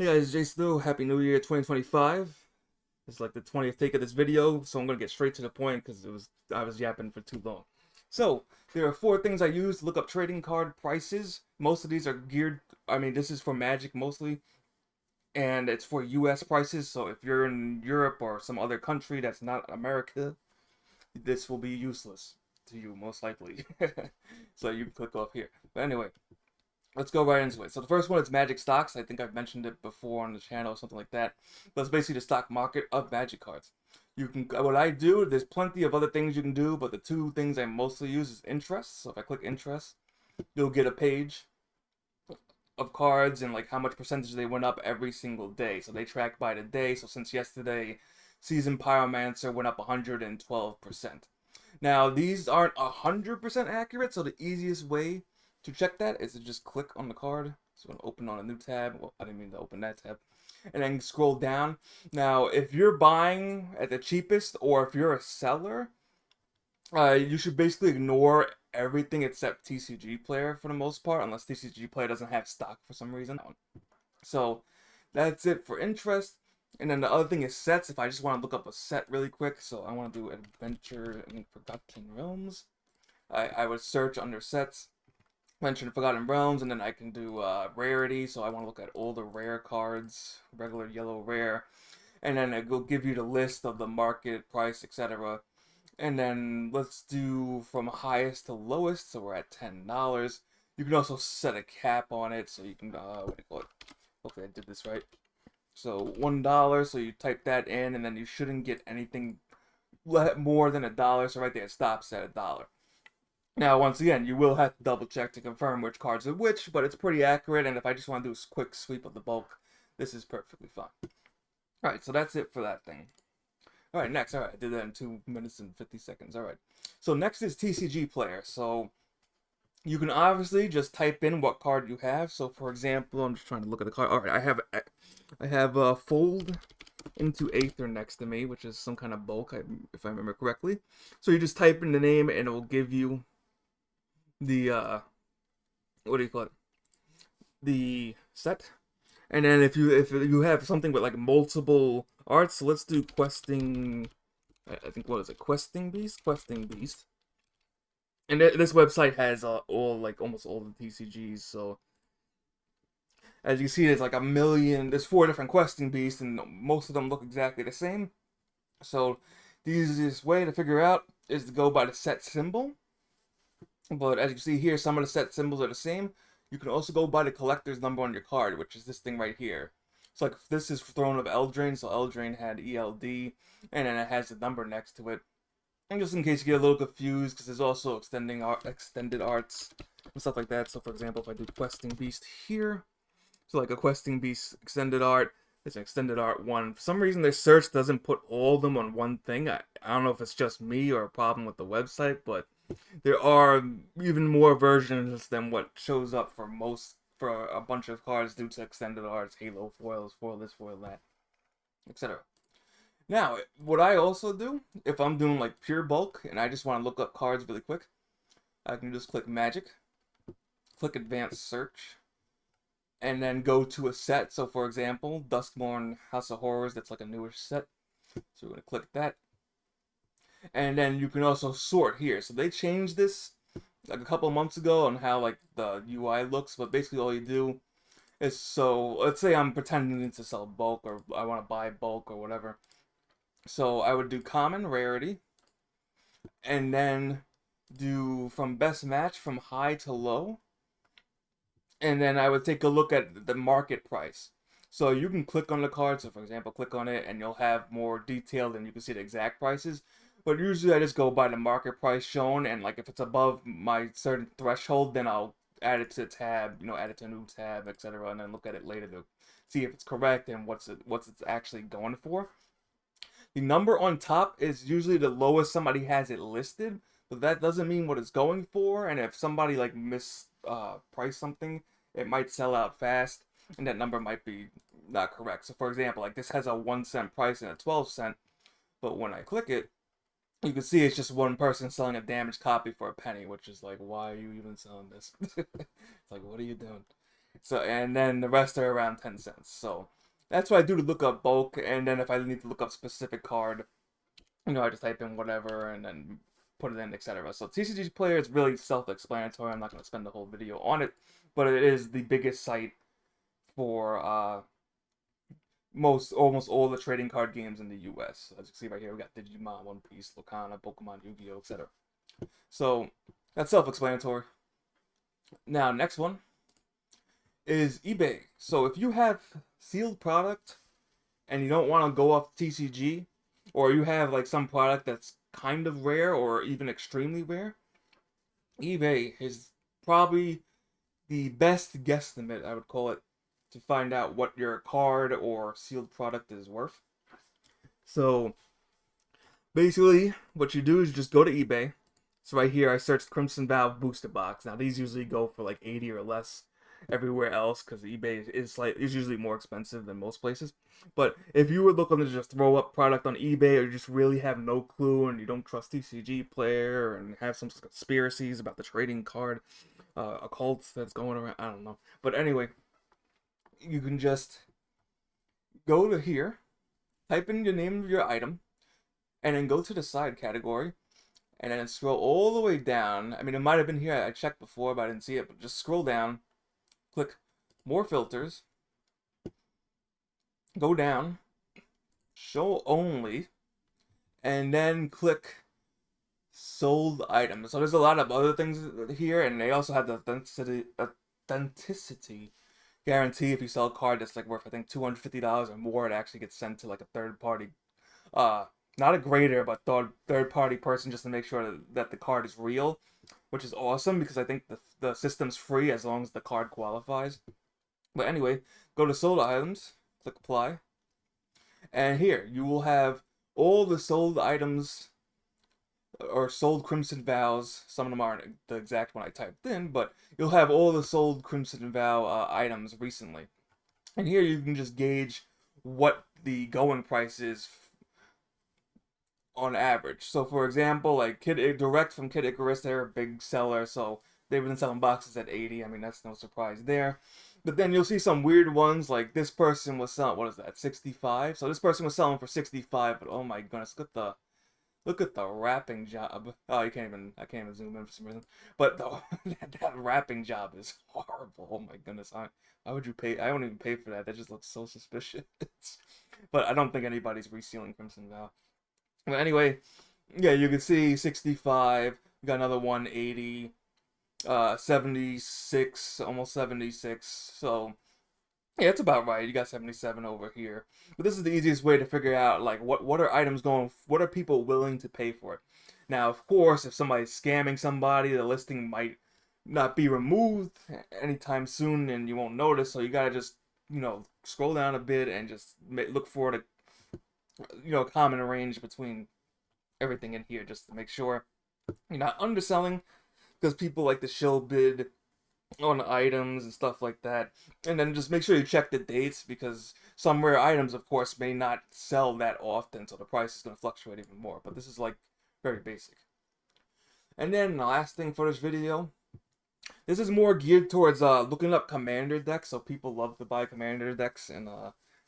Hey guys, Jsnow, Happy New Year 2025. It's like the 20th take of this video, so I'm gonna get straight to the point because I was yapping for too long. So there are four things I use to look up trading card prices. Most of these are geared. I mean, this is for Magic mostly, and it's for U.S. prices. So if you're in Europe or some other country that's not America, this will be useless to you most likely. So you can click off here. But anyway, let's go right into it. So the first one is Magic Stocks. I think I've mentioned it before on the channel or something like that. But it's basically the stock market of Magic cards. You can, what I do, there's plenty of other things you can do, but the two things I mostly use is interest. So if I click interest, you'll get a page of cards and like how much percentage they went up every single day. So they track by the day. So since yesterday, Season Pyromancer went up 112%. Now these aren't 100% accurate, so the easiest way to check that is to just click on the card. So I'm going to open on a new tab. Well, I didn't mean to open that tab. And then scroll down. Now, if you're buying at the cheapest or if you're a seller, you should basically ignore everything except TCGPlayer for the most part, unless TCGPlayer doesn't have stock for some reason. So that's it for interest. And then the other thing is sets. If I just want to look up a set really quick, so I want to do Adventure in Forgotten Realms, I would search under sets, Adventure in Forgotten Realms, and then I can do rarity. So I want to look at all the rare cards, regular, yellow, rare, and then it will give you the list of the market price, etc. And then let's do from highest to lowest. So we're at $10. You can also set a cap on it, so you can what do you call it? Hopefully I did this right. So $1, so you type that in, and then you shouldn't get anything more than $1. So right there, it stops at $1. Now, once again, you will have to double check to confirm which cards are which, but it's pretty accurate. And if I just want to do a quick sweep of the bulk, this is perfectly fine. All right, so that's it for that thing. All right, next. All right, I did that in 2 minutes and 50 seconds. All right. So next is TCGPlayer. So you can obviously just type in what card you have. So for example, I'm just trying to look at the card. All right, I have Fold into Aether next to me, which is some kind of bulk, if I remember correctly. So you just type in the name, and it will give you the what do you call it? The set. And then if you have something with like multiple arts, so let's do questing. I think what is it? Questing Beast. And this website has almost all the TCGs. So as you see, there's like a million. There's 4 different questing beasts, and most of them look exactly the same. So the easiest way to figure out is to go by the set symbol. But as you see here, some of the set symbols are the same. You can also go by the collector's number on your card, which is this thing right here. So like this is Throne of Eldraine, so Eldraine had ELD, and then it has the number next to it. And just in case you get a little confused, because there's also extended arts and stuff like that. So for example, if I do Questing Beast here, so like a Questing Beast extended art, it's an extended art 1. For some reason, their search doesn't put all of them on one thing. I don't know if it's just me or a problem with the website, but there are even more versions than what shows up for a bunch of cards due to extended arts, halo foils, foil this, foil that, etc. Now, what I also do, if I'm doing like pure bulk and I just want to look up cards really quick, I can just click Magic, click Advanced Search, and then go to a set. So for example, Duskmourn House of Horrors, that's like a newer set. So we're going to click that. And then you can also sort here. So they changed this like a couple of months ago on how like the UI looks, but basically all you do is, so let's say I'm pretending to sell bulk, or I want to buy bulk or whatever. So I would do common, rarity, and then do from best match from high to low. And then I would take a look at the market price. So you can click on the card. So for example, click on it and you'll have more detail and you can see the exact prices. But usually I just go by the market price shown, and like if it's above my certain threshold, then I'll add it to a tab, add it to a new tab, etc. And then look at it later to see if it's correct and what's it's actually going for. The number on top is usually the lowest somebody has it listed, but that doesn't mean what it's going for. And if somebody like priced something, it might sell out fast, and that number might be not correct. So for example, like this has a 1 cent price and a 12 cent, but when I click it, you can see it's just one person selling a damaged copy for a penny, which is like, why are you even selling this? It's like, what are you doing? So, and then the rest are around 10 cents. So that's what I do to look up bulk. And then if I need to look up specific card, you know, I just type in whatever and then put it in, etc. So TCGPlayer is really self-explanatory. I'm not going to spend the whole video on it, but it is the biggest site for almost all the trading card games in the US. As you can see right here, we got Digimon, One Piece, Locana, Pokemon, Yu-Gi-Oh, etc. So that's self-explanatory. Now, next one is eBay. So if you have sealed product and you don't want to go off TCG, or you have like some product that's kind of rare or even extremely rare, eBay is probably the best guesstimate, I would call it, to find out what your card or sealed product is worth. So basically what you do is just go to eBay. So right here I searched Crimson Valve booster box. Now these usually go for like 80 or less everywhere else because eBay is usually more expensive than most places. But if you were looking to just throw up product on eBay, or you just really have no clue and you don't trust TCGPlayer and have some conspiracies about the trading card occult that's going around, I don't know. But anyway, you can just go to here, type in the name of your item, and then go to the side category, and then scroll all the way down. I mean, it might have been here, I checked before, but I didn't see it, but just scroll down, click more filters, go down, show only, and then click sold items. So there's a lot of other things here, and they also have the authenticity guarantee. If you sell a card that's like worth, I think, $250 or more, it actually gets sent to like a third party, not a grader, but third party person, just to make sure that the card is real, which is awesome because I think the system's free as long as the card qualifies. But anyway, go to sold items, click apply, and here you will have all the sold items or sold Crimson Vows. Some of them aren't the exact one I typed in, but you'll have all the sold Crimson Vow items recently. And here you can just gauge what the going price is on average. So for example, like Direct from Kid Icarus, they're a big seller, so they've been selling boxes at 80. I mean, that's no surprise there. But then you'll see some weird ones, like this person was selling, what is that, 65? So this person was selling for 65, but oh my goodness, look at the wrapping job. Oh, I can't even zoom in for some reason. But that wrapping job is horrible. Oh my goodness. Why would you pay? I don't even pay for that. That just looks so suspicious. But I don't think anybody's resealing Crimson Vow. But anyway, yeah, you can see 65. We got another 180. 76, almost 76. So yeah, it's about right. You got 77 over here. But this is the easiest way to figure out, like, what are items going, what are people willing to pay for it. Now, of course, if somebody's scamming somebody, the listing might not be removed anytime soon and you won't notice. So you gotta just, you know, scroll down a bit and just look for the, you know, common range between everything in here, just to make sure you're not underselling, because people like to shill bid on items and stuff like that. And then just make sure you check the dates, because some rare items, of course, may not sell that often, so the price is going to fluctuate even more. But this is like very basic. And then the last thing for this video, this is more geared towards looking up commander decks. So people love to buy commander decks in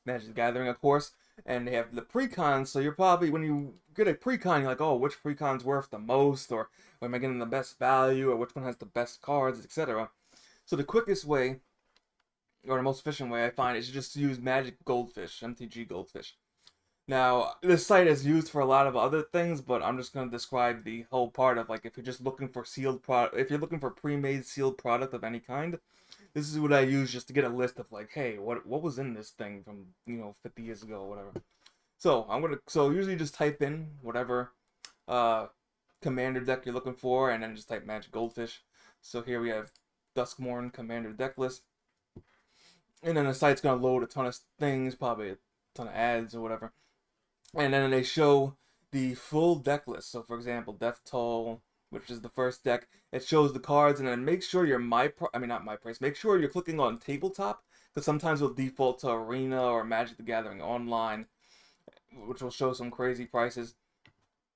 Magic the Gathering, of course. And they have the precons, so you're probably, when you get a precon, you're like, oh, which precon's worth the most, or am I getting the best value, or which one has the best cards, etc. So the quickest way, or the most efficient way I find, is just to use Magic Goldfish, MTG Goldfish. Now, this site is used for a lot of other things, but I'm just going to describe the whole part of, like, if you're just looking for sealed product, if you're looking for pre-made sealed product of any kind, this is what I use just to get a list of, like, hey, what was in this thing from, you know, 50 years ago or whatever. So usually just type in whatever commander deck you're looking for, and then just type Magic Goldfish. So here we have Duskmorn commander deck list. And then the site's gonna load a ton of things, probably a ton of ads or whatever. And then they show the full deck list. So for example, Death Toll, which is the first deck, it shows the cards, and then make sure you're make sure you're clicking on tabletop, because sometimes it'll default to Arena or Magic the Gathering Online, which will show some crazy prices.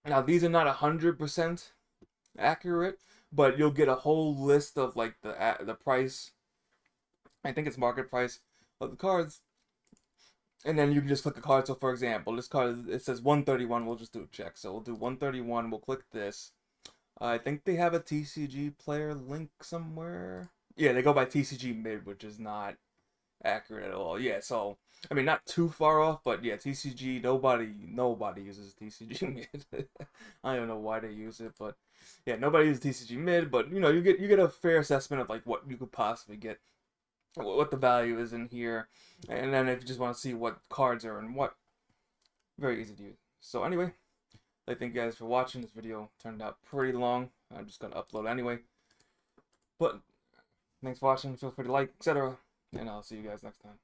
Now these are not 100% accurate, but you'll get a whole list of like the price I think it's market price of the cards. And then you can just click a card. So for example, this card, it says 131. We'll just do a check. So we'll do 131. We'll click this. I think they have a TCGPlayer link somewhere. Yeah, they go by TCG mid, which is not accurate at all. Yeah, so I mean, not too far off, but yeah, TCG. Nobody uses TCG mid. I don't know why they use it, but yeah, nobody uses TCG mid. But you know, you get a fair assessment of like what you could possibly get, what the value is in here, and then if you just want to see what cards are and what, very easy to use. So anyway, I thank you guys for watching. This video turned out pretty long. I'm just gonna upload anyway. But thanks for watching. Feel free to like, etc. And I'll see you guys next time.